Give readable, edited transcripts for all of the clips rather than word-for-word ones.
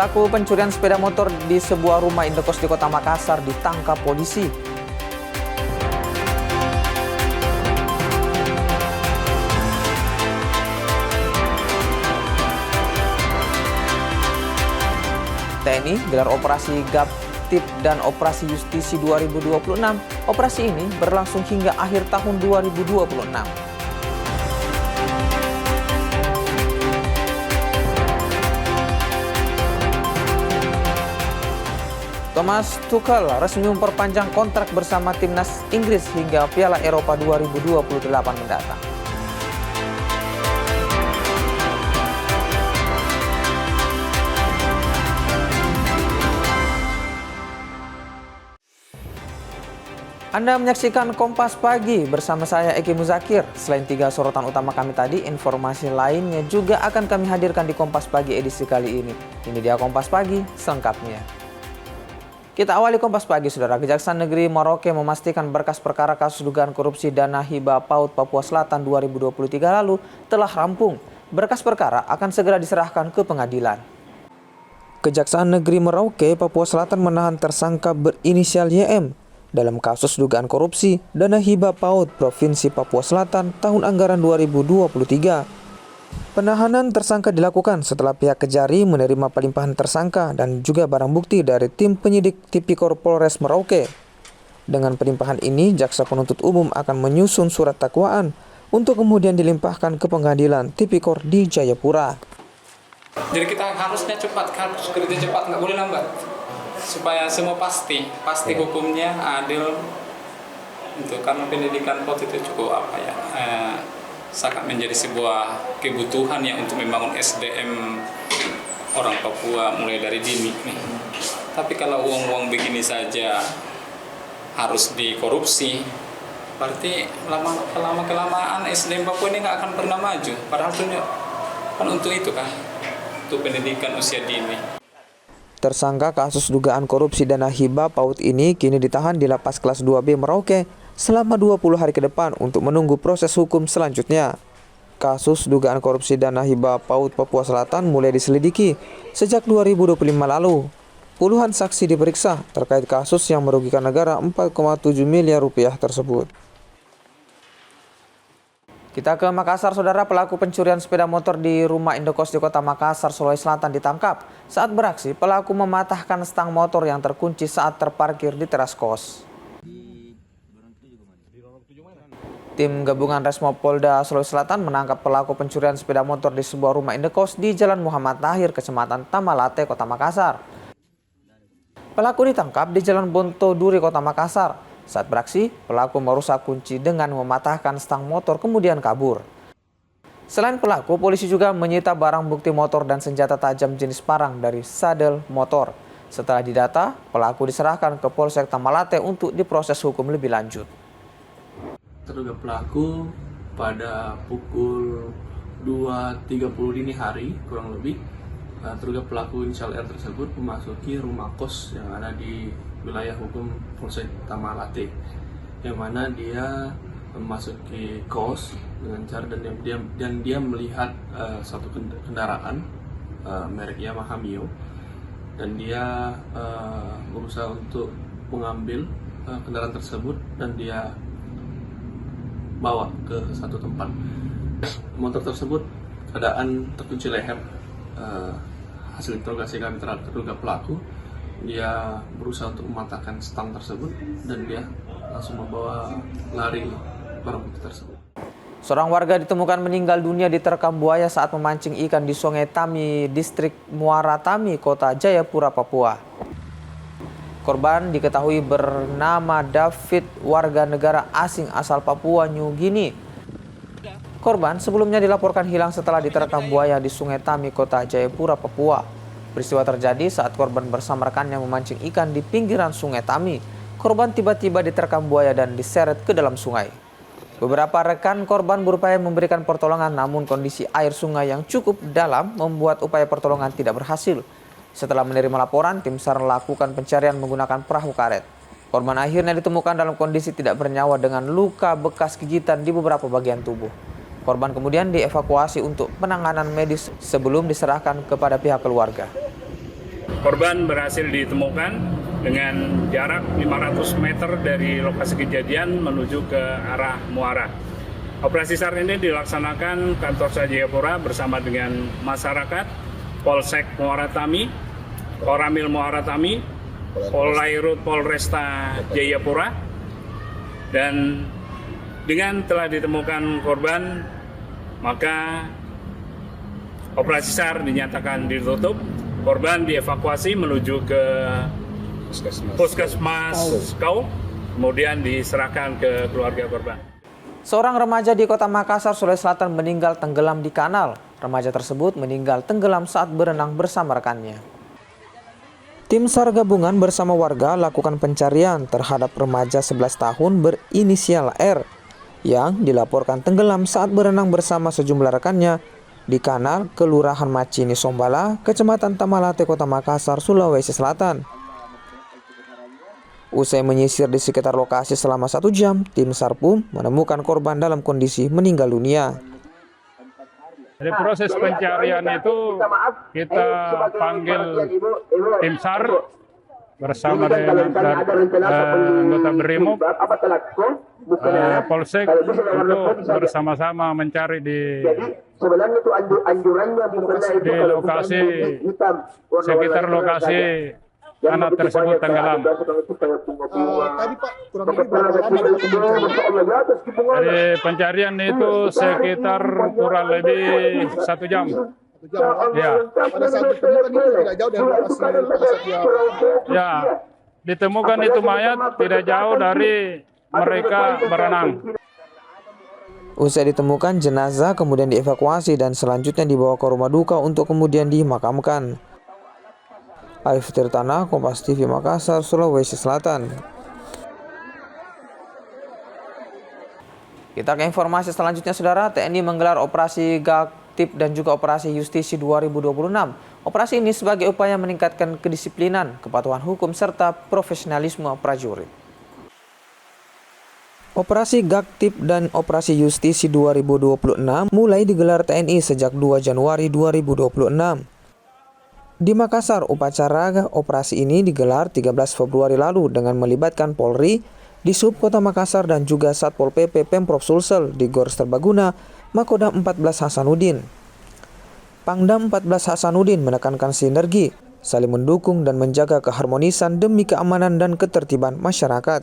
Pelaku pencurian sepeda motor di sebuah rumah indekos di Kota Makassar ditangkap polisi. TNI gelar operasi Gaptip dan operasi Justisi 2026. Operasi ini berlangsung hingga akhir tahun 2026. Thomas Tuchel resmi memperpanjang kontrak bersama timnas Inggris hingga Piala Eropa 2028 mendatang. Anda menyaksikan Kompas Pagi bersama saya Eki Muzakir. Selain 3 sorotan utama kami tadi, informasi lainnya juga akan kami hadirkan di Kompas Pagi edisi kali ini. Ini dia Kompas Pagi selengkapnya. Kita awali Kompas Pagi, Saudara. Kejaksaan Negeri Merauke memastikan berkas perkara kasus dugaan korupsi dana hibah PAUD Papua Selatan 2023 lalu telah rampung. Berkas perkara akan segera diserahkan ke pengadilan. Kejaksaan Negeri Merauke, Papua Selatan menahan tersangka berinisial YM dalam kasus dugaan korupsi dana hibah PAUD Provinsi Papua Selatan tahun anggaran 2023. Penahanan tersangka dilakukan setelah pihak Kejari menerima pelimpahan tersangka dan juga barang bukti dari tim penyidik Tipikor Polres Merauke. Dengan pelimpahan ini, jaksa penuntut umum akan menyusun surat dakwaan untuk kemudian dilimpahkan ke pengadilan Tipikor di Jayapura. Jadi kita harusnya cepat, harus kerja cepat, nggak boleh lambat. Supaya semua pasti hukumnya adil. Untuk karena pendidikan PAUD itu cukup sangat menjadi sebuah kebutuhan ya untuk membangun SDM orang Papua mulai dari dini nih. Tapi kalau uang-uang begini saja harus dikorupsi, berarti lama-kelamaan SDM Papua ini nggak akan pernah maju. Padahal kan untuk itu kan, untuk pendidikan usia dini. Tersangka kasus dugaan korupsi dana hibah PAUD ini kini ditahan di Lapas Kelas 2B Merauke selama 20 hari ke depan untuk menunggu proses hukum selanjutnya. Kasus dugaan korupsi dana hibah PAUD Papua Selatan mulai diselidiki sejak 2025 lalu. Puluhan saksi diperiksa terkait kasus yang merugikan negara 4,7 miliar rupiah tersebut. Kita ke Makassar, Saudara. Pelaku pencurian sepeda motor di rumah indekos di Kota Makassar, Sulawesi Selatan ditangkap. Saat beraksi, pelaku mematahkan stang motor yang terkunci saat terparkir di teras kos. Tim gabungan Resmo Polda Sulawesi Selatan menangkap pelaku pencurian sepeda motor di sebuah rumah indekos di Jalan Muhammad Tahir, Kecamatan Tamalate, Kota Makassar. Pelaku ditangkap di Jalan Bonto Duri, Kota Makassar. Saat beraksi, pelaku merusak kunci dengan mematahkan stang motor kemudian kabur. Selain pelaku, polisi juga menyita barang bukti motor dan senjata tajam jenis parang dari sadel motor. Setelah didata, pelaku diserahkan ke Polsek Tamalate untuk diproses hukum lebih lanjut. Terduga pelaku pada pukul 2.30 dini hari kurang lebih, terduga pelaku inisial R tersebut memasuki rumah kos yang ada di wilayah hukum Polsek Tamalate, yang mana dia memasuki kos dengan cara dan dia melihat satu kendaraan merek Yamaha Mio, dan dia berusaha untuk mengambil kendaraan tersebut dan dia bawa ke satu tempat. Motor tersebut keadaan terkunci leher. Hasil interogasi kami terhadap terduga pelaku, dia berusaha untuk mematahkan stang tersebut dan dia langsung membawa lari barang bukti tersebut. Seorang warga ditemukan meninggal dunia diterkam buaya saat memancing ikan di Sungai Tami, Distrik Muara Tami, Kota Jayapura, Papua. Korban diketahui bernama David, warga negara asing asal Papua New Guinea. Korban sebelumnya dilaporkan hilang setelah diterkam buaya di Sungai Tami, Kota Jayapura, Papua. Peristiwa terjadi saat korban bersama rekannya memancing ikan di pinggiran Sungai Tami. Korban tiba-tiba diterkam buaya dan diseret ke dalam sungai. Beberapa rekan korban berupaya memberikan pertolongan, namun kondisi air sungai yang cukup dalam membuat upaya pertolongan tidak berhasil. Setelah menerima laporan, tim SAR melakukan pencarian menggunakan perahu karet. Korban akhirnya ditemukan dalam kondisi tidak bernyawa dengan luka bekas gigitan di beberapa bagian tubuh. Korban kemudian dievakuasi untuk penanganan medis sebelum diserahkan kepada pihak keluarga. Korban berhasil ditemukan dengan jarak 500 meter dari lokasi kejadian menuju ke arah muara. Operasi SAR ini dilaksanakan kantor Jayapura bersama dengan masyarakat, Polsek Muara Tami, Koramil Muara Tami, Polairut Polresta Jayapura, dan dengan telah ditemukan korban, maka operasi SAR dinyatakan ditutup. Korban dievakuasi menuju ke Puskesmas Kau, kemudian diserahkan ke keluarga korban. Seorang remaja di Kota Makassar, Sulawesi Selatan meninggal tenggelam di kanal. Remaja tersebut meninggal tenggelam saat berenang bersama rekannya. Tim SAR gabungan bersama warga lakukan pencarian terhadap remaja 11 tahun berinisial R yang dilaporkan tenggelam saat berenang bersama sejumlah rekannya di kanal Kelurahan Macini Sombala, Kecamatan Tamalate, Kota Makassar, Sulawesi Selatan. Usai menyisir di sekitar lokasi selama 1 jam, tim SAR pun menemukan korban dalam kondisi meninggal dunia. Dari proses pencarian itu kita panggil tim SAR bersama dengan anggota BRIMOB, Polsek untuk bersama-sama mencari di lokasi sekitar lokasi anak tersebut tenggelam. Tadi Pak, kurang lebih berapa lama Jadi pencarian itu sekitar kurang lebih 1 jam. 1 jam. Ya. Pada saat ditemukan itu tidak jauh dari lokasi dia. Ya, ditemukan itu mayat tidak jauh dari mereka berenang. Usai ditemukan, jenazah kemudian dievakuasi dan selanjutnya dibawa ke rumah duka untuk kemudian dimakamkan. Arif Tirtana, Kompas TV Makassar, Sulawesi Selatan. Kita ke informasi selanjutnya, Saudara. TNI menggelar operasi Gaktip dan juga operasi Justisi 2026. Operasi ini sebagai upaya meningkatkan kedisiplinan, kepatuhan hukum, serta profesionalisme prajurit. Operasi Gaktip dan operasi Justisi 2026 mulai digelar TNI sejak 2 Januari 2026. Di Makassar, upacara operasi ini digelar 13 Februari lalu dengan melibatkan Polri, Disub Kota Makassar dan juga Satpol PP Pemprov Sulsel di Gor Serbaguna, Makodam 14 Hasanuddin. Pangdam 14 Hasanuddin menekankan sinergi, saling mendukung dan menjaga keharmonisan demi keamanan dan ketertiban masyarakat.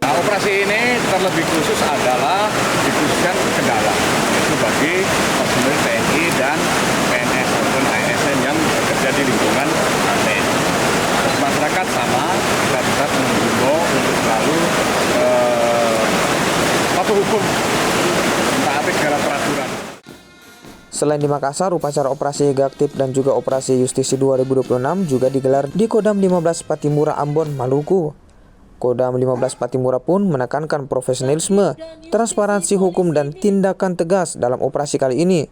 Nah, operasi ini terlebih khusus adalah dikhususkan Kendala, itu bagi personil TNI dan PNS maupun ASN yang bekerja di lingkungan TNI. Masyarakat sama, kita tetap mengimbau untuk selalu patuh hukum, mentaati segala peraturan. Selain di Makassar, upacara operasi Gaktip dan juga operasi Justisi 2026 juga digelar di Kodam 15 Patimura, Ambon, Maluku. Kodam 15 Patimura pun menekankan profesionalisme, transparansi hukum dan tindakan tegas dalam operasi kali ini.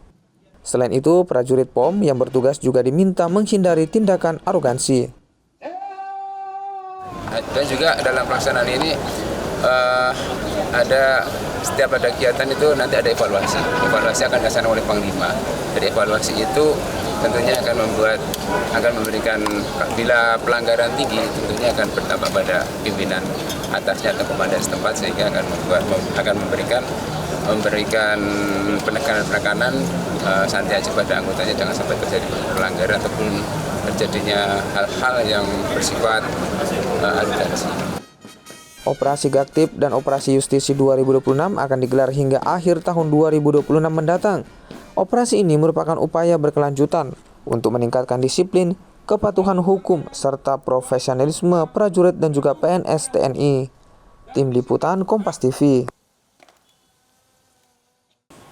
Selain itu, prajurit POM yang bertugas juga diminta menghindari tindakan arogansi. Dan juga dalam pelaksanaan ini setiap ada kegiatan itu nanti ada evaluasi. Evaluasi akan dilaksanakan oleh Panglima. Jadi evaluasi itu tentunya akan memberikan, bila pelanggaran tinggi tentunya akan berdampak pada pimpinan atasnya atau komandan setempat, sehingga akan memberikan penekanan santiaja pada anggotanya, jangan sampai terjadi pelanggaran ataupun terjadinya hal-hal yang bersifat arogansi. Operasi Gaktip dan operasi Justisi 2026 akan digelar hingga akhir tahun 2026 mendatang. Operasi ini merupakan upaya berkelanjutan untuk meningkatkan disiplin, kepatuhan hukum, serta profesionalisme prajurit dan juga PNS TNI. Tim Liputan Kompas TV.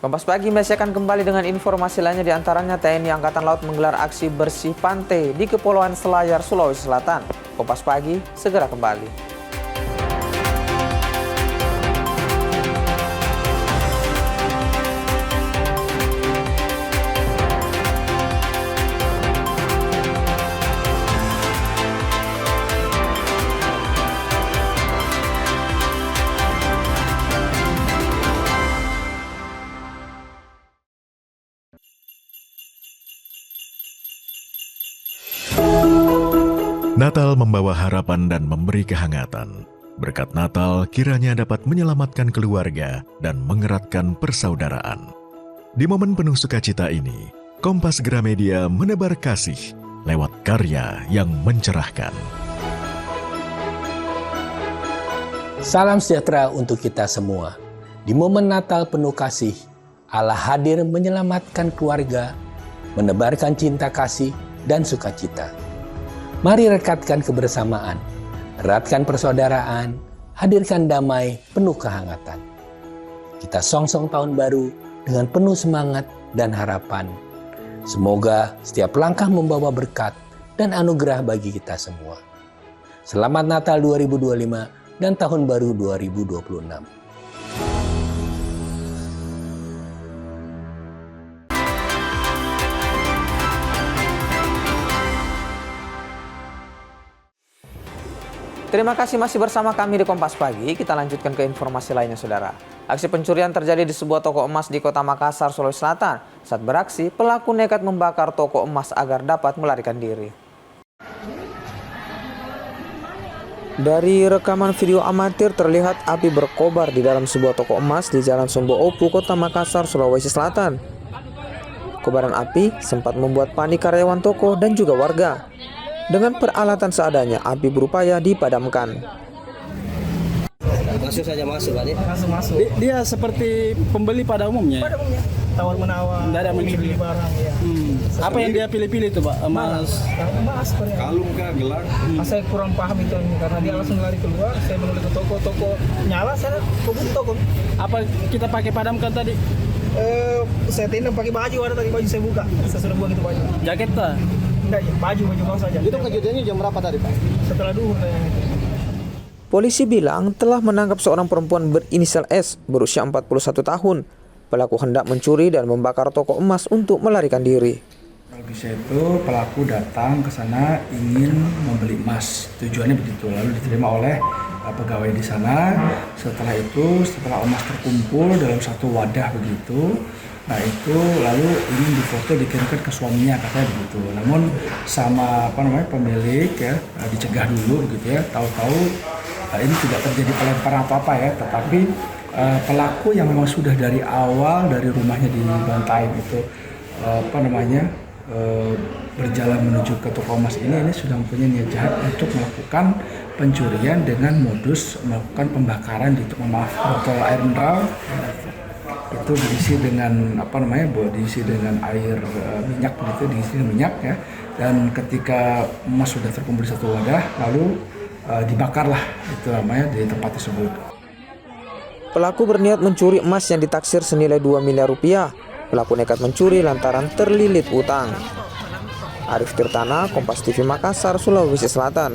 Kompas Pagi masih akan kembali dengan informasi lainnya, diantaranya TNI Angkatan Laut menggelar aksi bersih pantai di Kepulauan Selayar, Sulawesi Selatan. Kompas Pagi segera kembali. Natal membawa harapan dan memberi kehangatan. Berkat Natal kiranya dapat menyelamatkan keluarga dan mengeratkan persaudaraan. Di momen penuh sukacita ini, Kompas Gramedia menebar kasih lewat karya yang mencerahkan. Salam sejahtera untuk kita semua. Di momen Natal penuh kasih, Allah hadir menyelamatkan keluarga, menebarkan cinta kasih dan sukacita. Mari rekatkan kebersamaan, eratkan persaudaraan, hadirkan damai penuh kehangatan. Kita songsong tahun baru dengan penuh semangat dan harapan. Semoga setiap langkah membawa berkat dan anugerah bagi kita semua. Selamat Natal 2025 dan Tahun Baru 2026. Terima kasih masih bersama kami di Kompas Pagi. Kita lanjutkan ke informasi lainnya, saudara. Aksi pencurian terjadi di sebuah toko emas di Kota Makassar, Sulawesi Selatan. Saat beraksi, pelaku nekat membakar toko emas agar dapat melarikan diri. Dari rekaman video amatir terlihat api berkobar di dalam sebuah toko emas di Jalan Sombo Opu, Kota Makassar, Sulawesi Selatan. Kobaran api sempat membuat panik karyawan toko dan juga warga. Dengan peralatan seadanya, api berupaya dipadamkan. Langsung saja masuk, Pak. Langsung masuk. Dia seperti pembeli pada umumnya. Pada umumnya. Tawar-menawar. Tidak ada mencuri barang. Ya. Apa yang dia pilih-pilih itu, Pak? Emas. Emas. Kalung kah, gelang? Saya kurang paham itu karena dia langsung lari keluar. Saya menuju ke toko nyala. Saya ke toko. Apa kita pakai padamkan tadi? Saya tendang pakai baju. Ada tadi baju saya buka. Saya sudah buang itu baju. Jaket kah? Enggak, baju bawah saja. Itu kejadiannya jam berapa tadi, Pak? Setelah duhur. Polisi bilang telah menangkap seorang perempuan berinisial S berusia 41 tahun. Pelaku hendak mencuri dan membakar toko emas untuk melarikan diri. Logisnya itu pelaku datang ke sana ingin membeli emas. Tujuannya begitu, lalu diterima oleh pegawai di sana. Setelah itu, setelah emas terkumpul dalam satu wadah begitu, nah itu lalu ingin difoto dikirimkan ke suaminya, katanya begitu. Namun sama pemilik ya dicegah dulu gitu ya. Tahu-tahu ini tidak terjadi pelemparan atau apa ya, tetapi pelaku yang memang sudah dari awal dari rumahnya di Bantaeng itu berjalan menuju ke toko emas ini sudah mempunyai niat jahat untuk melakukan pencurian dengan modus melakukan pembakaran di botol air mineral. Itu diisi dengan diisi dengan air minyak begitu, diisi dengan minyak ya. Dan ketika emas sudah terkumpul di satu wadah, lalu dibakarlah itu namanya di tempat tersebut. Pelaku berniat mencuri emas yang ditaksir senilai 2 miliar rupiah. Pelaku nekat mencuri lantaran terlilit utang. Arif Tirtana, Kompas TV Makassar, Sulawesi Selatan.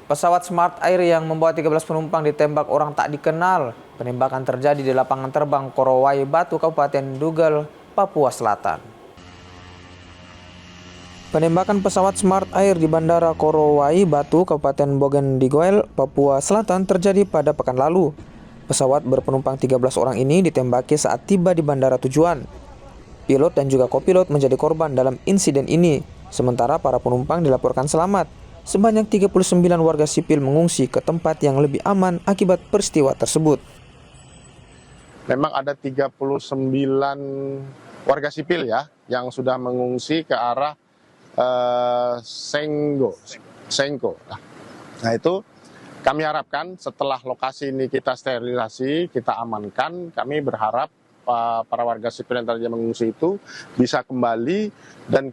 Pesawat Smart Air yang membawa 13 penumpang ditembak orang tak dikenal. Penembakan terjadi di lapangan terbang Korowai Batu, Kabupaten Dugal, Papua Selatan. Penembakan pesawat Smart Air di Bandara Korowai Batu, Kabupaten Bogendiguel, Papua Selatan terjadi pada pekan lalu. Pesawat berpenumpang 13 orang ini ditembaki saat tiba di bandara tujuan. Pilot dan juga kopilot menjadi korban dalam insiden ini, sementara para penumpang dilaporkan selamat. Sebanyak 39 warga sipil mengungsi ke tempat yang lebih aman akibat peristiwa tersebut. Memang ada 39 warga sipil ya yang sudah mengungsi ke arah Sengko. Nah itu kami harapkan setelah lokasi ini kita sterilisasi, kita amankan, kami berharap para warga sipil yang tadinya mengungsi itu bisa kembali dan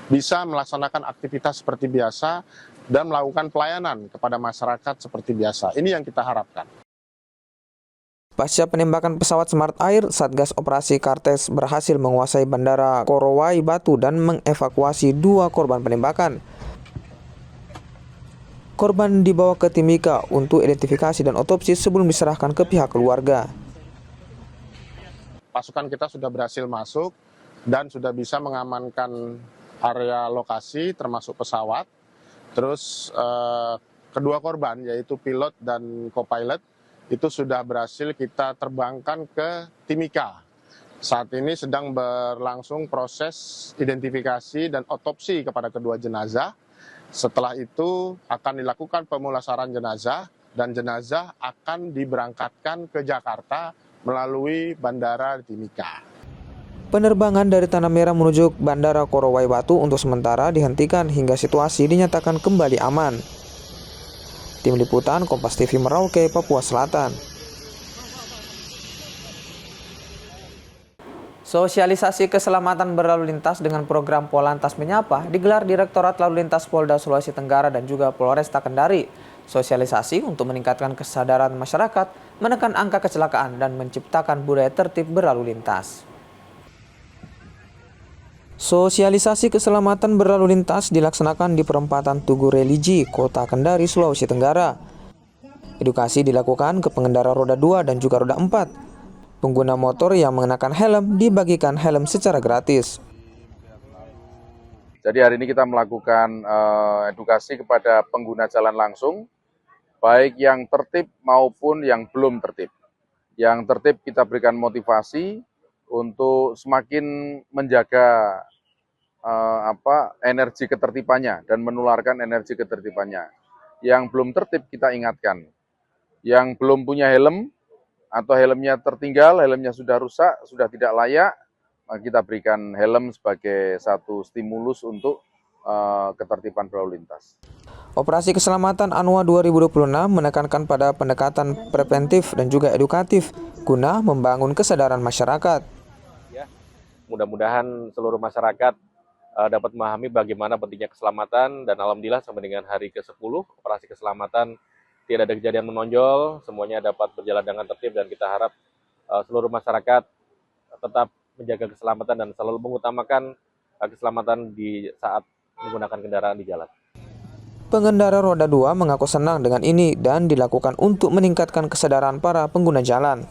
bisa melaksanakan aktivitas seperti biasa dan melakukan pelayanan kepada masyarakat seperti biasa. Ini yang kita harapkan. Pasca penembakan pesawat Smart Air, Satgas Operasi Kartes berhasil menguasai Bandara Korowai Batu dan mengevakuasi 2 korban penembakan. Korban dibawa ke Timika untuk identifikasi dan otopsi sebelum diserahkan ke pihak keluarga. Pasukan kita sudah berhasil masuk dan sudah bisa mengamankan area lokasi termasuk pesawat. Terus kedua korban yaitu pilot dan co-pilot itu sudah berhasil kita terbangkan ke Timika. Saat ini sedang berlangsung proses identifikasi dan otopsi kepada kedua jenazah. Setelah itu akan dilakukan pemulasaran jenazah dan jenazah akan diberangkatkan ke Jakarta melalui Bandara Timika. Penerbangan dari Tanah Merah menuju Bandara Korowai Batu untuk sementara dihentikan hingga situasi dinyatakan kembali aman. Tim Liputan Kompas TV Merauke, Papua Selatan. Sosialisasi keselamatan berlalu lintas dengan program Polantas Menyapa digelar Direktorat Lalu Lintas Polda Sulawesi Tenggara dan juga Polresta Kendari. Sosialisasi untuk meningkatkan kesadaran masyarakat, menekan angka kecelakaan, dan menciptakan budaya tertib berlalu lintas. Sosialisasi keselamatan berlalu lintas dilaksanakan di perempatan Tugu Religi, Kota Kendari, Sulawesi Tenggara. Edukasi dilakukan ke pengendara roda 2 dan juga roda 4. Pengguna motor yang mengenakan helm dibagikan helm secara gratis. Jadi hari ini kita melakukan edukasi kepada pengguna jalan langsung, baik yang tertib maupun yang belum tertib. Yang tertib kita berikan motivasi untuk semakin menjaga energi ketertibannya dan menularkan energi ketertibannya. Yang belum tertib kita ingatkan. Yang belum punya helm atau helmnya tertinggal, helmnya sudah rusak, sudah tidak layak, kita berikan helm sebagai satu stimulus untuk ketertiban berlalu lintas. Operasi Keselamatan Anua 2026 menekankan pada pendekatan preventif dan juga edukatif guna membangun kesadaran masyarakat. Ya, mudah-mudahan seluruh masyarakat dapat memahami bagaimana pentingnya keselamatan, dan alhamdulillah sampai dengan hari ke-10 operasi keselamatan tidak ada kejadian menonjol, semuanya dapat berjalan dengan tertib, dan kita harap seluruh masyarakat tetap menjaga keselamatan dan selalu mengutamakan keselamatan di saat menggunakan kendaraan di jalan. Pengendara roda 2 mengaku senang dengan ini dan dilakukan untuk meningkatkan kesadaran para pengguna jalan.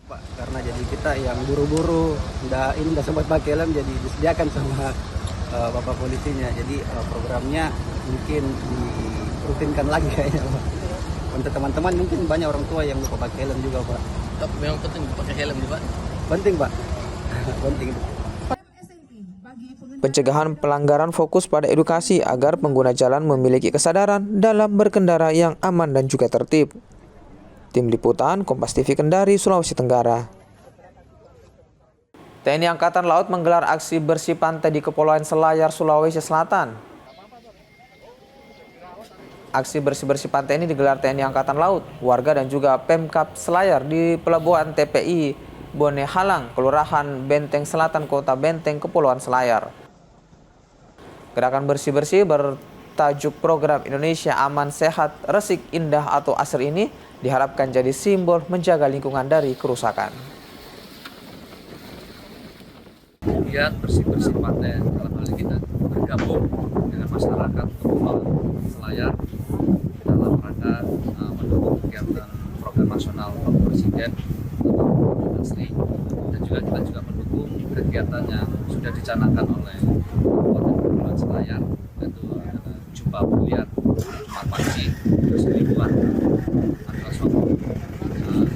Pak, karena jadi kita yang buru-buru, udah sempat pakai helm, jadi disediakan sama Bapak polisinya. Jadi programnya mungkin rutinkan lagi kayaknya, Pak. Untuk teman-teman mungkin banyak orang tua yang lupa pakai helm juga, Pak. Tapi memang penting pakai helm, Pak. Penting, Pak. Penting. Pencegahan pelanggaran fokus pada edukasi agar pengguna jalan memiliki kesadaran dalam berkendara yang aman dan juga tertib. Tim Liputan Kompas TV Kendari, Sulawesi Tenggara. TNI Angkatan Laut menggelar aksi bersih pantai di Kepulauan Selayar, Sulawesi Selatan. Aksi bersih-bersih pantai ini digelar TNI Angkatan Laut, warga dan juga Pemkab Selayar di Pelabuhan TPI Bone Halang, Kelurahan Benteng Selatan, Kota Benteng, Kepulauan Selayar. Gerakan bersih-bersih bertajuk program Indonesia Aman Sehat Resik Indah atau ASER ini diharapkan jadi simbol menjaga lingkungan dari kerusakan. Kemudian bersih-bersih pantai, dalam hal ini kita bergabung dengan masyarakat Kepulauan Selayar dalam rangka mendukung kegiatan program nasional Bapak Presiden atau Asri, dan juga kita juga mendukung kegiatan yang sudah dicanangkan oleh Kabupaten Kepulauan Selayar, yaitu Jumpa Bulian Jumat Pagi bersih lingkungan. Adalah suatu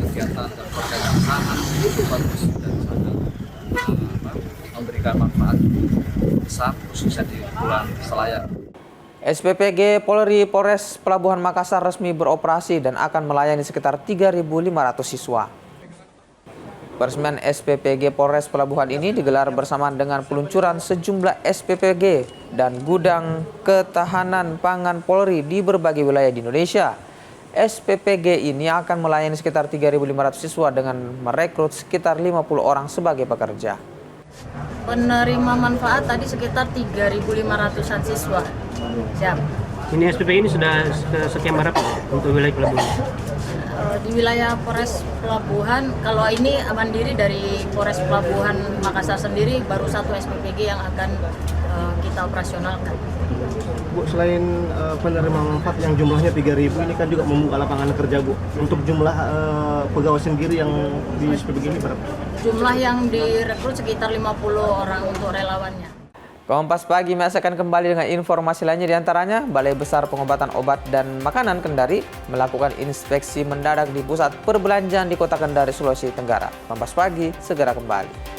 kegiatan dan program yang sangat bagus dan sangat memberikan manfaat besar khususnya di Kepulauan Selayar. SPPG Polri Polres Pelabuhan Makassar resmi beroperasi dan akan melayani sekitar 3.500 siswa. Peresmian SPPG Polres Pelabuhan ini digelar bersamaan dengan peluncuran sejumlah SPPG dan gudang ketahanan pangan Polri di berbagai wilayah di Indonesia. SPPG ini akan melayani sekitar 3.500 siswa dengan merekrut sekitar 50 orang sebagai pekerja. Penerima manfaat tadi sekitar 3.500-an siswa. Siap. Ini SPPG ini sudah sekian berapa untuk wilayah pelabuhan? Di wilayah Polres Pelabuhan, kalau ini mandiri dari Polres Pelabuhan Makassar sendiri baru satu SPPG yang akan kita operasionalkan. Bu, selain penerima manfaat yang jumlahnya 3.000 ini kan juga membuka lapangan kerja, Bu. Untuk jumlah pegawai sendiri yang di SPPG ini berapa? Jumlah yang direkrut sekitar 50 orang untuk relawannya. Kompas Pagi masih akan kembali dengan informasi lainnya, diantaranya Balai Besar Pengobatan Obat dan Makanan Kendari melakukan inspeksi mendadak di pusat perbelanjaan di Kota Kendari, Sulawesi Tenggara. Kompas Pagi segera kembali.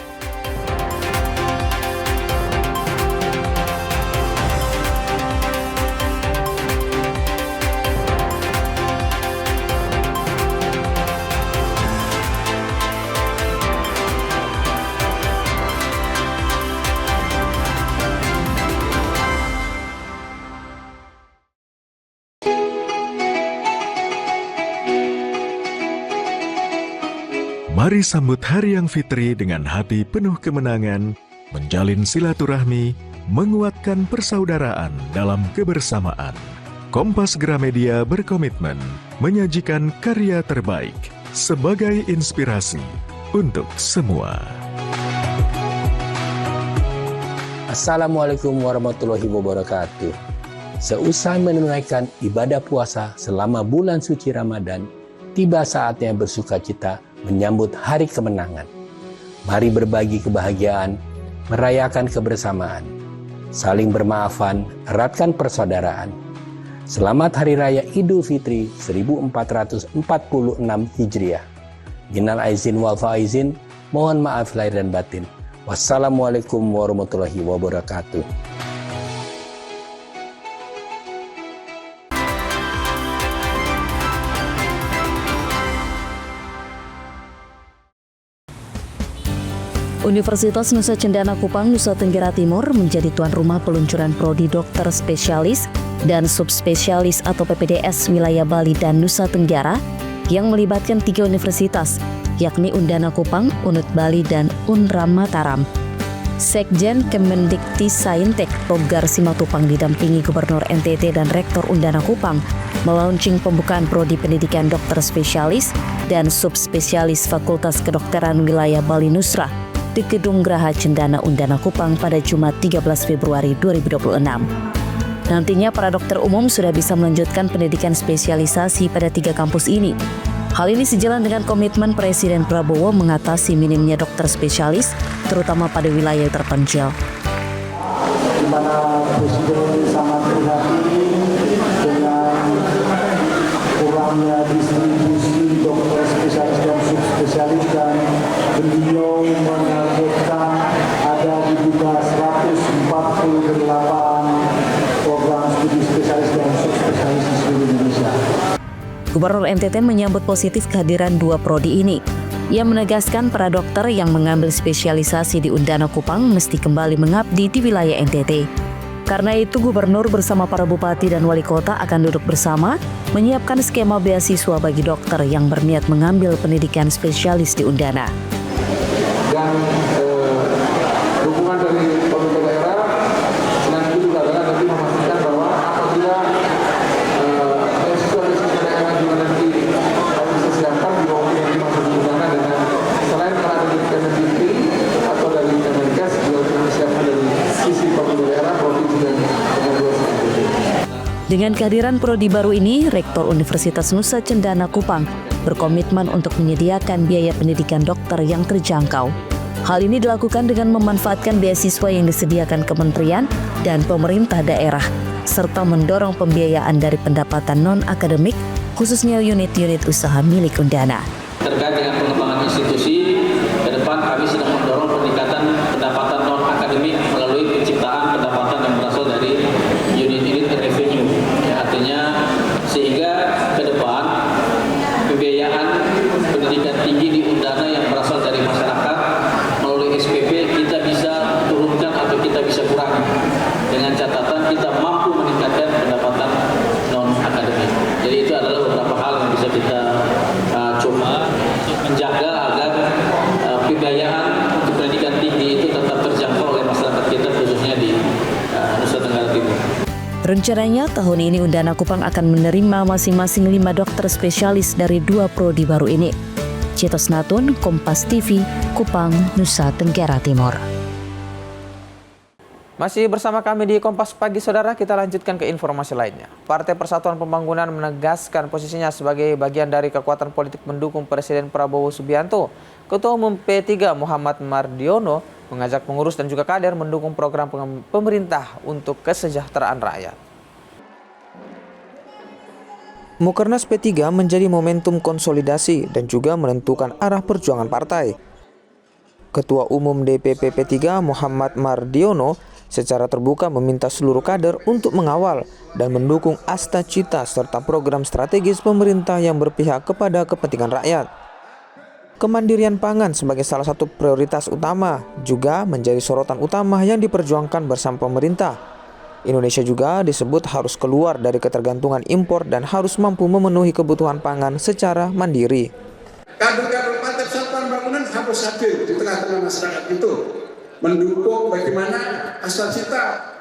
Mari sambut Hari Yang Fitri dengan hati penuh kemenangan, menjalin silaturahmi, menguatkan persaudaraan dalam kebersamaan. Kompas Gramedia berkomitmen menyajikan karya terbaik sebagai inspirasi untuk semua. Assalamualaikum warahmatullahi wabarakatuh. Seusai menunaikan ibadah puasa selama bulan suci Ramadan, tiba saatnya bersukacita menyambut hari kemenangan. Mari berbagi kebahagiaan, merayakan kebersamaan, saling bermaafan, eratkan persaudaraan. Selamat Hari Raya Idul Fitri 1446 Hijriah. Minal aizin wal faizin, mohon maaf lahir dan batin. Wassalamualaikum warahmatullahi wabarakatuh. Universitas Nusa Cendana Kupang, Nusa Tenggara Timur menjadi tuan rumah peluncuran prodi dokter spesialis dan subspesialis atau PPDS wilayah Bali dan Nusa Tenggara yang melibatkan 3 universitas, yakni Undana Kupang, Unut Bali, dan Unram Mataram. Sekjen Kemendikti Saintek Togar Simatupang didampingi Gubernur NTT dan Rektor Undana Kupang melaunching pembukaan prodi pendidikan dokter spesialis dan subspesialis Fakultas Kedokteran Wilayah Bali Nusra di Gedung Graha Cendana Undana Kupang pada Jumat 13 Februari 2026. Nantinya para dokter umum sudah bisa melanjutkan pendidikan spesialisasi pada 3 kampus ini. Hal ini sejalan dengan komitmen Presiden Prabowo mengatasi minimnya dokter spesialis, terutama pada wilayah terpencil. Di mana Presiden sangat prihatin dengan kurangnya distribusi dokter spesialis dan subspesialis, dan beliau menargetkan ada dibuka 148 program studi spesialis dan subspesialis di seluruh Indonesia. Gubernur NTT menyambut positif kehadiran 2 prodi ini. Ia menegaskan para dokter yang mengambil spesialisasi di Undana Kupang mesti kembali mengabdi di wilayah NTT. Karena itu, Gubernur bersama para bupati dan wali kota akan duduk bersama menyiapkan skema beasiswa bagi dokter yang berniat mengambil pendidikan spesialis di Undana. Dan dukungan dari pemerintah daerah nanti juga adalah nanti memastikan bahwa apabila beasiswa daerah juga nanti bisa siapkan di bawah nanti masuk di Undana, dengan selain ada dari Kemendikti atau dari Kemenkes juga kita siapkan dari sisi pemerintah daerah, provinsi dan Dengan kehadiran prodi baru ini, Rektor Universitas Nusa Cendana Kupang berkomitmen untuk menyediakan biaya pendidikan dokter yang terjangkau. Hal ini dilakukan dengan memanfaatkan beasiswa yang disediakan kementerian dan pemerintah daerah, serta mendorong pembiayaan dari pendapatan non-akademik, khususnya unit-unit usaha milik Undana. Terkait dengan pengembangan institusi, ke depan kami sedang mendorong peningkatan pendapatan non-akademik melalui penciptaan pendapatan yang berasal dari unit-unit revenue. Ya, artinya sehingga ke depan pembiayaan pendidikan tinggi di Undana yang berasal dari masyarakat melalui SPP kita bisa turunkan atau kita bisa kurangi, dengan catatan kita mampu meningkatkan pendapatan non-akademik. Jadi itu adalah beberapa hal yang bisa kita coba menjaga agar pembiayaan untuk pendidikan tinggi itu tetap terjangkau oleh masyarakat kita, khususnya di Nusa Tenggara Timur. Rencananya tahun ini Undana Kupang akan menerima masing-masing 5 dokter spesialis dari 2 prodi baru ini. Citos Natun, Kompas TV, Kupang, Nusa Tenggara Timur. Masih bersama kami di Kompas Pagi, saudara, kita lanjutkan ke informasi lainnya. Partai Persatuan Pembangunan menegaskan posisinya sebagai bagian dari kekuatan politik mendukung Presiden Prabowo Subianto. Ketua Umum P3 Muhammad Mardiono mengajak pengurus dan juga kader mendukung program pemerintah untuk kesejahteraan rakyat. Mukernas P3 menjadi momentum konsolidasi dan juga menentukan arah perjuangan partai. Ketua Umum DPP P3 Muhammad Mardiono secara terbuka meminta seluruh kader untuk mengawal dan mendukung asta cita serta program strategis pemerintah yang berpihak kepada kepentingan rakyat. Kemandirian pangan sebagai salah satu prioritas utama juga menjadi sorotan utama yang diperjuangkan bersama pemerintah. Indonesia juga disebut harus keluar dari ketergantungan impor dan harus mampu memenuhi kebutuhan pangan secara mandiri. Kader-kader Partai Persatuan Bangunan harus hadir di tengah-tengah masyarakat itu, mendukung bagaimana asal-cita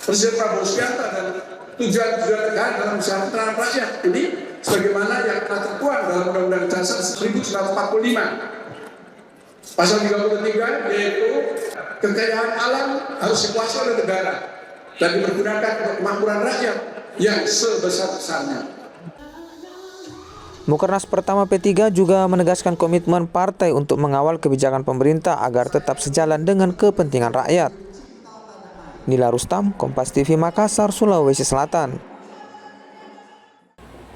Presiden Prabowo Subianto dan tujuan-tujuan negara dalam kesejahteraan rakyat ini sebagaimana yang telah tertuang dalam Undang-Undang Dasar 1945 pasal 33, yaitu kekayaan alam harus dikuasai oleh negara dan dipergunakan untuk kemakmuran rakyat yang sebesar-besarnya. Mukernas pertama P3 juga menegaskan komitmen partai untuk mengawal kebijakan pemerintah agar tetap sejalan dengan kepentingan rakyat. Nila Rustam, Kompas TV Makassar, Sulawesi Selatan.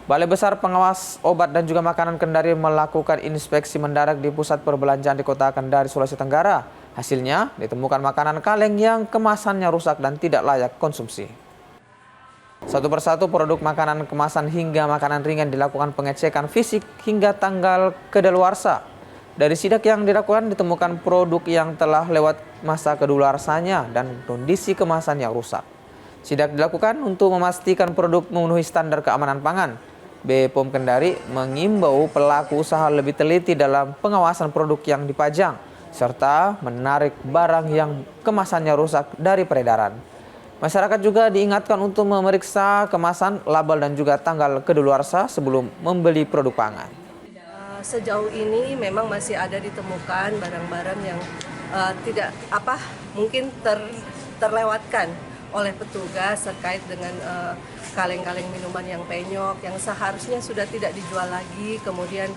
Balai Besar Pengawas Obat dan juga Makanan Kendari melakukan inspeksi mendadak di pusat perbelanjaan di Kota Kendari, Sulawesi Tenggara. Hasilnya ditemukan makanan kaleng yang kemasannya rusak dan tidak layak konsumsi. Satu persatu produk makanan kemasan hingga makanan ringan dilakukan pengecekan fisik hingga tanggal kedaluarsa. Dari sidak yang dilakukan ditemukan produk yang telah lewat masa kedaluarsanya dan kondisi kemasan yang rusak. Sidak dilakukan untuk memastikan produk memenuhi standar keamanan pangan. BPOM Kendari mengimbau pelaku usaha lebih teliti dalam pengawasan produk yang dipajang serta menarik barang yang kemasannya rusak dari peredaran. Masyarakat juga diingatkan untuk memeriksa kemasan, label dan juga tanggal kedaluarsa sebelum membeli produk pangan. Sejauh ini memang masih ada ditemukan barang-barang yang mungkin terlewatkan oleh petugas terkait dengan kaleng-kaleng minuman yang penyok yang seharusnya sudah tidak dijual lagi, kemudian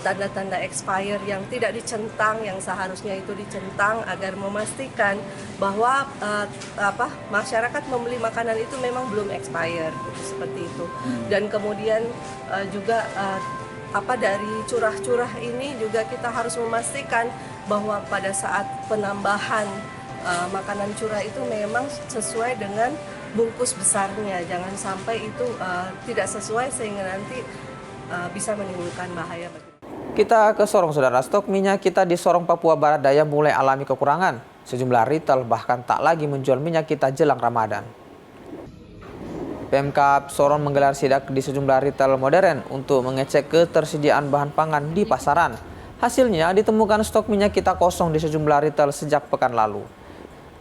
tanda-tanda expire yang tidak dicentang yang seharusnya itu dicentang agar memastikan bahwa masyarakat membeli makanan itu memang belum expire seperti itu. Dan kemudian juga dari curah-curah ini juga kita harus memastikan bahwa pada saat penambahan makanan curah itu memang sesuai dengan bungkus besarnya, jangan sampai itu tidak sesuai sehingga nanti bisa menimbulkan bahaya. Kita ke Sorong, saudara. Stok minyak kita di Sorong, Papua Barat Daya mulai alami kekurangan. Sejumlah retail bahkan tak lagi menjual minyak kita jelang Ramadan. Pemkab Sorong menggelar sidak di sejumlah retail modern untuk mengecek ketersediaan bahan pangan di pasaran. Hasilnya ditemukan stok minyak kita kosong di sejumlah retail sejak pekan lalu.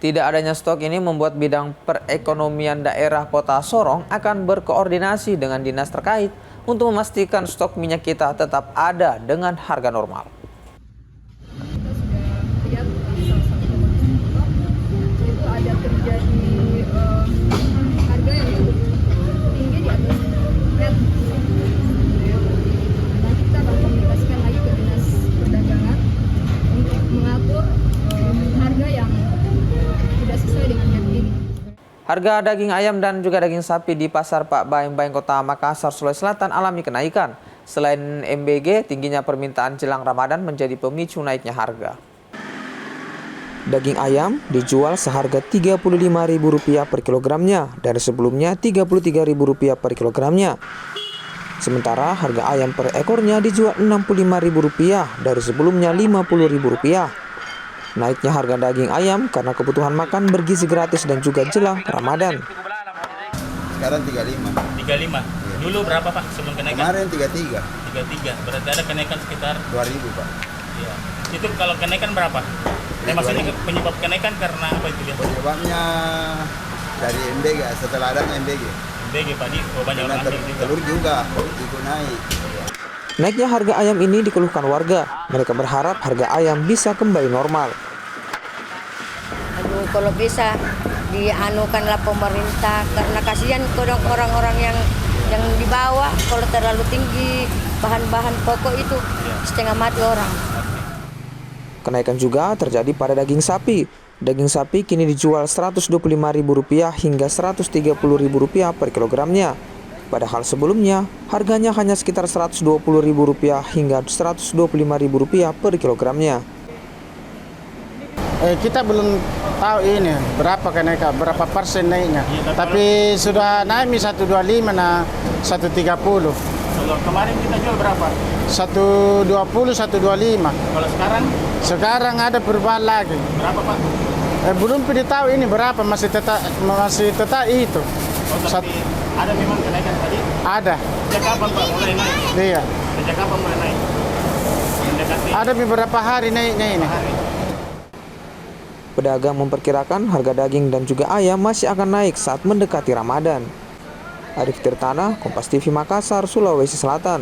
Tidak adanya stok ini membuat bidang perekonomian daerah Kota Sorong akan berkoordinasi dengan dinas terkait untuk memastikan stok minyak kita tetap ada dengan harga normal. Itu ada terjadi harga yang cukup tinggi di atas net. Nanti kita akan komunikasikan lagi ke dinas perdagangan untuk mengatur harga yang tidak sesuai dengan net ini. Harga daging ayam dan juga daging sapi di Pasar Pak Baeng-Baeng Kota Makassar, Sulawesi Selatan alami kenaikan. Selain MBG, tingginya permintaan jelang Ramadan menjadi pemicu naiknya harga. Daging ayam dijual seharga Rp35.000 per kilogramnya dari sebelumnya Rp33.000 per kilogramnya. Sementara harga ayam per ekornya dijual Rp65.000 dari sebelumnya Rp50.000. Naiknya harga daging ayam karena kebutuhan makan bergizi gratis dan juga jelang Ramadan. Sekarang 35. 35. Dulu berapa Pak sebelum kenaikan? Kemarin 33. 33. Berarti ada kenaikan sekitar 2.000 Pak. Iya. Itu kalau kenaikan berapa? Maksudnya penyebab kenaikan karena apa itu dia? Penyebabnya dari MBG, setelah ada MBG. MBG Pak, banyak orang telur juga ikut naik. Naiknya harga ayam ini dikeluhkan warga. Mereka berharap harga ayam bisa kembali normal. Aduh, kalau bisa dianukanlah pemerintah karena kasihan orang-orang yang di bawah kalau terlalu tinggi bahan-bahan pokok itu setengah mati orang. Kenaikan juga terjadi pada daging sapi. Daging sapi kini dijual Rp125.000 hingga Rp130.000 per kilogramnya. Padahal sebelumnya harganya hanya sekitar Rp120.000 hingga Rp125.000 per kilogramnya. Kita belum tahu ini berapa kenaikan, berapa persen naiknya. Tapi sudah naik 125 nah 130. Kalau kemarin kita jual berapa? 120, 125. Kalau sekarang? Sekarang ada perubahan lagi. Berapa, Pak? Belum tahu ini berapa, masih tetap itu. Oh, tapi ada memang kenaikan tadi? Ada. Sejak kapan, Pak, mulai naik? Iya. Sejak kapan mulai naik? Mendekati. Ada beberapa hari naiknya ini. Pedagang memperkirakan harga daging dan juga ayam masih akan naik saat mendekati Ramadan. Arif Tirtana, Kompas TV Makassar, Sulawesi Selatan.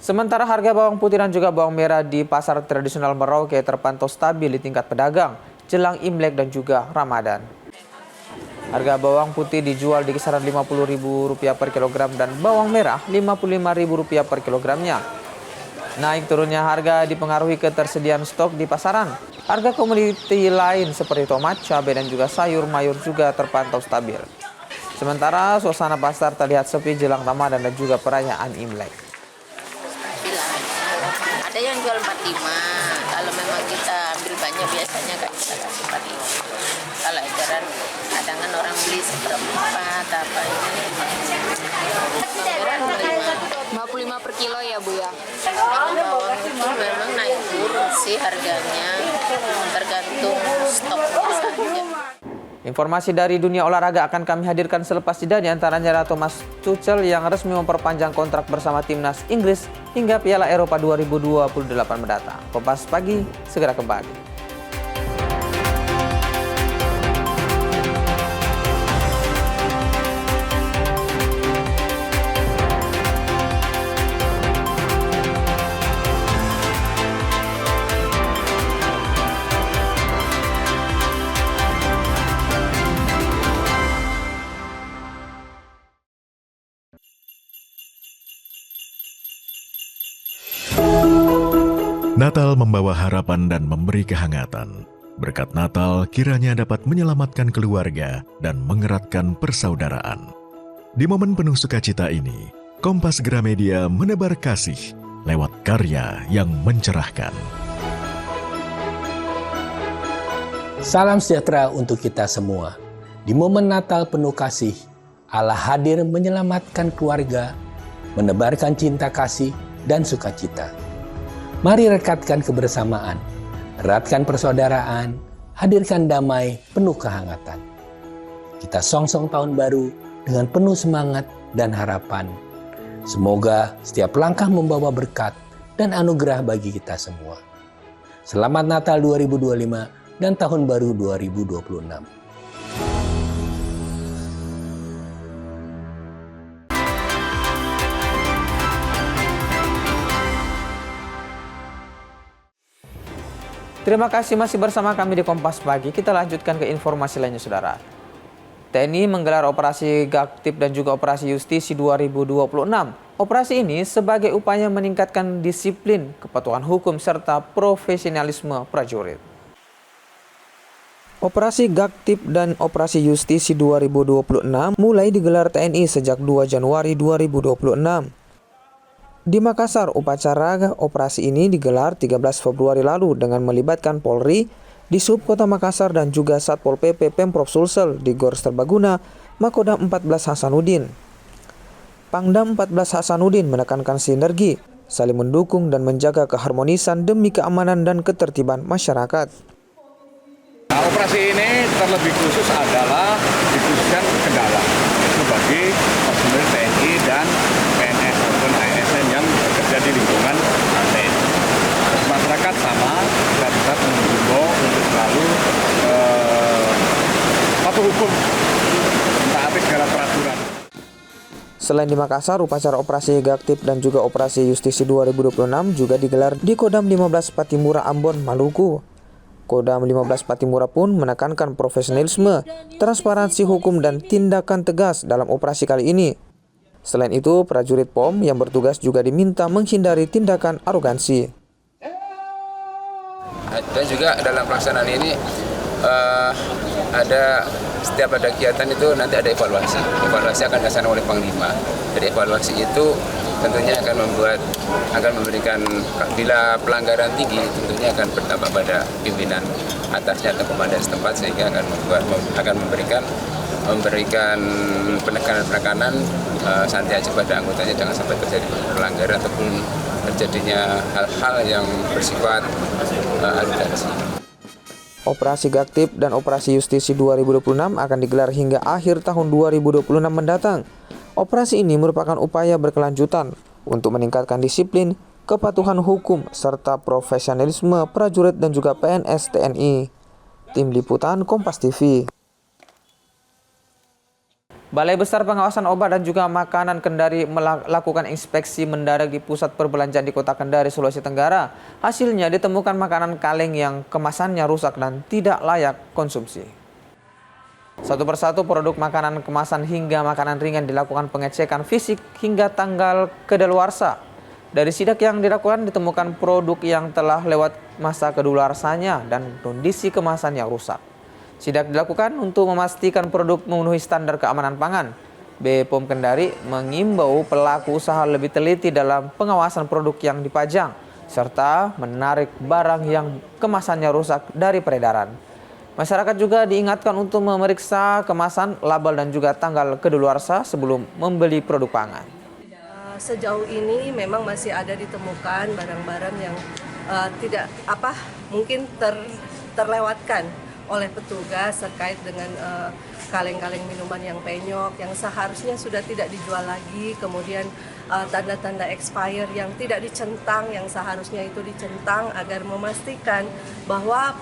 Sementara harga bawang putih dan juga bawang merah di pasar tradisional Merauke terpantau stabil di tingkat pedagang jelang Imlek dan juga Ramadan. Harga bawang putih dijual di kisaran Rp50.000 per kilogram dan bawang merah Rp55.000 per kilogramnya. Naik turunnya harga dipengaruhi ketersediaan stok di pasaran. Harga komoditi lain seperti tomat, cabai, dan juga sayur mayur juga terpantau stabil. Sementara suasana pasar terlihat sepi jelang Ramadan dan juga perayaan Imlek. Ada yang jual 45, kalau memang kita ambil banyak biasanya kan kita kasih 45. Kalau eceran kadang orang beli seperempat apa ini. 55 per kilo ya Bu ya? Kalau bawang itu memang naik turun sih harganya, tergantung stoknya saja. Informasi dari dunia olahraga akan kami hadirkan selepas jeda, di antaranya Thomas Tuchel yang resmi memperpanjang kontrak bersama timnas Inggris hingga Piala Eropa 2028 mendatang. Kompas Pagi segera kembali. Natal membawa harapan dan memberi kehangatan. Berkat Natal kiranya dapat menyelamatkan keluarga dan mengeratkan persaudaraan. Di momen penuh sukacita ini, Kompas Gramedia menebar kasih lewat karya yang mencerahkan. Salam sejahtera untuk kita semua. Di momen Natal penuh kasih, Allah hadir menyelamatkan keluarga, menebarkan cinta kasih dan sukacita. Mari rekatkan kebersamaan, eratkan persaudaraan, hadirkan damai penuh kehangatan. Kita songsong tahun baru dengan penuh semangat dan harapan. Semoga setiap langkah membawa berkat dan anugerah bagi kita semua. Selamat Natal 2025 dan Tahun Baru 2026. Terima kasih masih bersama kami di Kompas Pagi. Kita lanjutkan ke informasi lainnya, Saudara. TNI menggelar operasi Gaktip dan juga operasi Justisi 2026. Operasi ini sebagai upaya meningkatkan disiplin, kepatuhan hukum, serta profesionalisme prajurit. Operasi Gaktip dan operasi Justisi 2026 mulai digelar TNI sejak 2 Januari 2026. Di Makassar, upacara operasi ini digelar 13 Februari lalu dengan melibatkan Polri, Disub Kota Makassar dan juga Satpol PP Pemprov Sulsel di Gor Serbaguna, Makodam 14 Hasanuddin. Pangdam 14 Hasanuddin menekankan sinergi, saling mendukung dan menjaga keharmonisan demi keamanan dan ketertiban masyarakat. Nah, operasi ini terlebih khusus adalah dikhususkan ke Kendala bagi personil TNI dan PNS maupun ASN yang bekerja di lingkungan TNI. Masyarakat sama, kita tetap mengimbau untuk selalu patuh hukum, taati segala peraturan. Selain di Makassar, upacara operasi Gaktip dan juga operasi Justisi 2026 juga digelar di Kodam 15 Patimura Ambon, Maluku. Kodam 15 Patimura pun menekankan profesionalisme, transparansi hukum dan tindakan tegas dalam operasi kali ini. Selain itu, prajurit POM yang bertugas juga diminta menghindari tindakan arogansi. Dan juga dalam pelaksanaan ini setiap ada kegiatan itu nanti ada evaluasi. Evaluasi akan dilaksanakan oleh Panglima. Jadi evaluasi itu tentunya akan memberikan, bila pelanggaran tinggi tentunya akan berdampak pada pimpinan atasnya atau komandan setempat, sehingga akan memberikan penekanan santiaja pada anggotanya, jangan sampai terjadi pelanggaran ataupun terjadinya hal-hal yang bersifat arogansi. Operasi Gaktip dan Operasi Justisi 2026 akan digelar hingga akhir tahun 2026 mendatang. Operasi ini merupakan upaya berkelanjutan untuk meningkatkan disiplin, kepatuhan hukum, serta profesionalisme prajurit dan juga PNS TNI. Tim Liputan Kompas TV. Balai Besar Pengawasan Obat dan juga Makanan Kendari melakukan inspeksi mendadak di pusat perbelanjaan di Kota Kendari, Sulawesi Tenggara. Hasilnya ditemukan makanan kaleng yang kemasannya rusak dan tidak layak konsumsi. Satu persatu produk makanan kemasan hingga makanan ringan dilakukan pengecekan fisik hingga tanggal kedaluarsa. Dari sidak yang dilakukan ditemukan produk yang telah lewat masa kedaluarsanya dan kondisi kemasan yang rusak. Sidak dilakukan untuk memastikan produk memenuhi standar keamanan pangan. BPOM Kendari mengimbau pelaku usaha lebih teliti dalam pengawasan produk yang dipajang, serta menarik barang yang kemasannya rusak dari peredaran. Masyarakat juga diingatkan untuk memeriksa kemasan, label dan juga tanggal kedaluarsa sebelum membeli produk pangan. Sejauh ini memang masih ada ditemukan barang-barang yang mungkin terlewatkan oleh petugas terkait dengan kaleng-kaleng minuman yang penyok yang seharusnya sudah tidak dijual lagi, kemudian tanda-tanda expire yang tidak dicentang yang seharusnya itu dicentang agar memastikan bahwa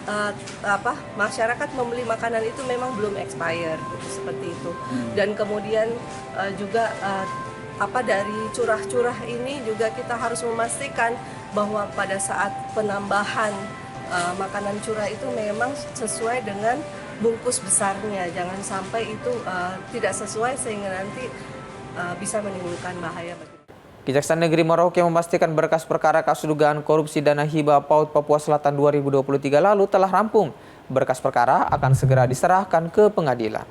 masyarakat membeli makanan itu memang belum expire seperti itu. Dan kemudian juga dari curah-curah ini juga kita harus memastikan bahwa pada saat penambahan makanan curah itu memang sesuai dengan bungkus besarnya, jangan sampai itu tidak sesuai sehingga nanti bisa menimbulkan bahaya bagi. Kejaksaan Negeri Merauke memastikan berkas perkara kasus dugaan korupsi dana hibah PAUD Papua Selatan 2023 lalu telah rampung. Berkas perkara akan segera diserahkan ke pengadilan.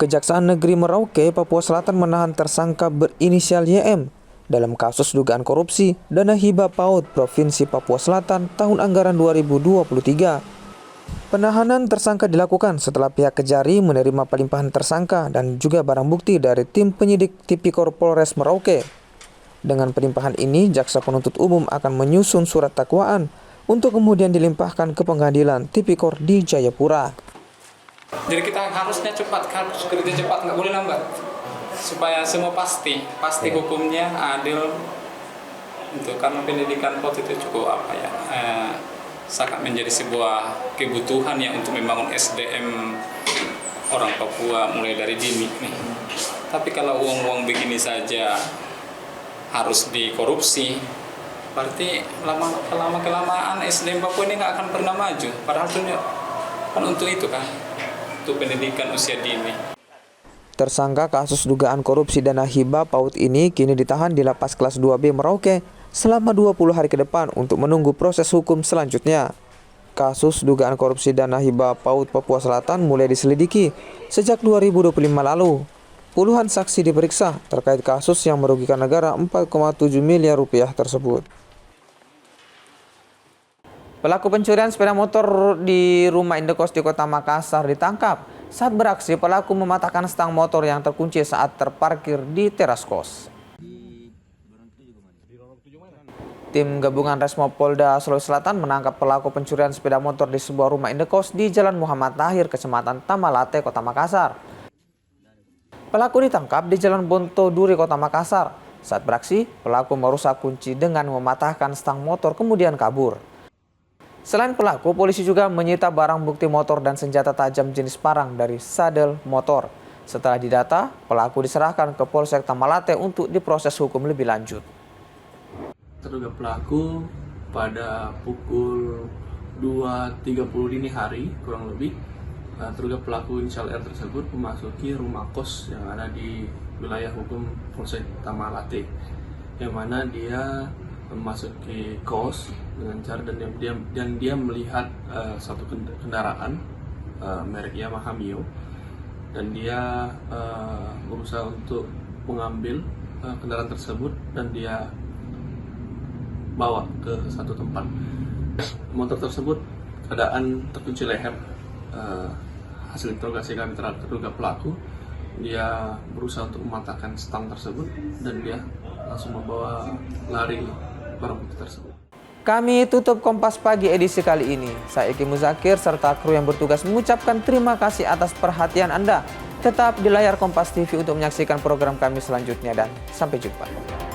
Kejaksaan Negeri Merauke, Papua Selatan menahan tersangka berinisial YM dalam kasus dugaan korupsi dana hibah PAUD Provinsi Papua Selatan tahun anggaran 2023. Penahanan tersangka dilakukan setelah pihak Kejari menerima pelimpahan tersangka dan juga barang bukti dari tim penyidik Tipikor Polres Merauke. Dengan pelimpahan ini, jaksa penuntut umum akan menyusun surat dakwaan untuk kemudian dilimpahkan ke pengadilan Tipikor di Jayapura. Jadi kita harusnya cepat, harus kerja cepat, nggak boleh lambat. Supaya semua pasti hukumnya adil, untuk karena pendidikan PAUD itu cukup sangat menjadi sebuah kebutuhan ya untuk membangun SDM orang Papua mulai dari dini nih. Tapi kalau uang-uang begini saja harus dikorupsi, berarti lama-kelamaan SDM Papua ini nggak akan pernah maju. Padahal kan untuk itu kan, untuk pendidikan usia dini. Tersangka kasus dugaan korupsi dana hibah PAUD ini kini ditahan di Lapas Kelas 2B Merauke selama 20 hari ke depan untuk menunggu proses hukum selanjutnya. Kasus dugaan korupsi dana hibah PAUD Papua Selatan mulai diselidiki sejak 2025 lalu. Puluhan saksi diperiksa terkait kasus yang merugikan negara 4,7 miliar rupiah tersebut. Pelaku pencurian sepeda motor di rumah indekos di Kota Makassar ditangkap. Saat beraksi, pelaku mematahkan stang motor yang terkunci saat terparkir di teras kos. Tim gabungan Resmo Polda Sulawesi Selatan menangkap pelaku pencurian sepeda motor di sebuah rumah indekos di Jalan Muhammad Tahir, Kecamatan Tamalate, Kota Makassar. Pelaku ditangkap di Jalan Bonto Duri, Kota Makassar. Saat beraksi, pelaku merusak kunci dengan mematahkan stang motor kemudian kabur. Selain pelaku, polisi juga menyita barang bukti motor dan senjata tajam jenis parang dari sadel motor. Setelah didata, pelaku diserahkan ke Polsek Tamalate untuk diproses hukum lebih lanjut. Terduga pelaku pada pukul 2.30 dini hari kurang lebih, terduga pelaku inisial R tersebut memasuki rumah kos yang ada di wilayah hukum Polsek Tamalate, yang mana dia memasuki kos dengan cara dan dia melihat satu kendaraan merek Yamaha Mio, dan dia berusaha untuk mengambil kendaraan tersebut dan dia bawa ke satu tempat. Motor tersebut keadaan terkunci leher. Hasil interogasi kami terhadap terduga pelaku, dia berusaha untuk mematahkan stang tersebut dan dia langsung membawa lari barang bukti tersebut. Kami tutup Kompas Pagi edisi kali ini. Saya Eki Muzakir serta kru yang bertugas mengucapkan terima kasih atas perhatian Anda. Tetap di layar Kompas TV untuk menyaksikan program kami selanjutnya dan sampai jumpa.